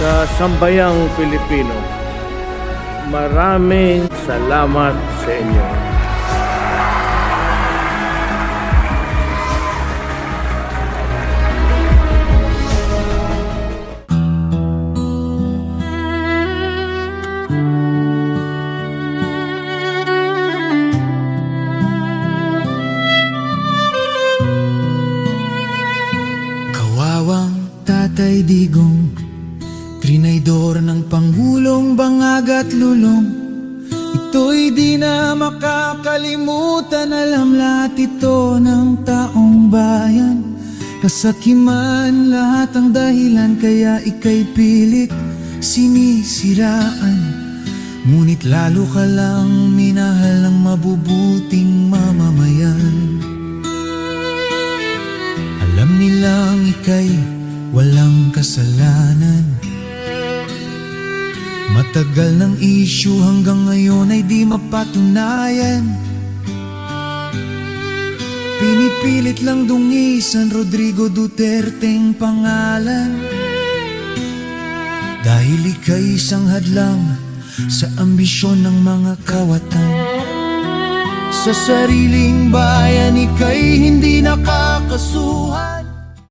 sa sambayang Pilipino. Maraming salamat sa inyo. Kawawang Tatay Digong, trinaydor ng Pangulong Bangag at Lulong. Ito'y di na makakalimutan, alam lahat ito ng taong bayan. Kasakiman lahat ang dahilan, kaya ika'y pilit sinisiraan. Ngunit lalo ka lang minahal ng mabubuting mamamayan. Alam nilang ika'y walang kasalanan. Matagal ng issue hanggang ngayon ay di mapatunayan. Pinipilit lang dungisan Rodrigo Duterte'ng pangalan. Dahil ika'y isang hadlang sa ambisyon ng mga kawatan. Sa sariling bayan ika'y hindi nakakasuhan.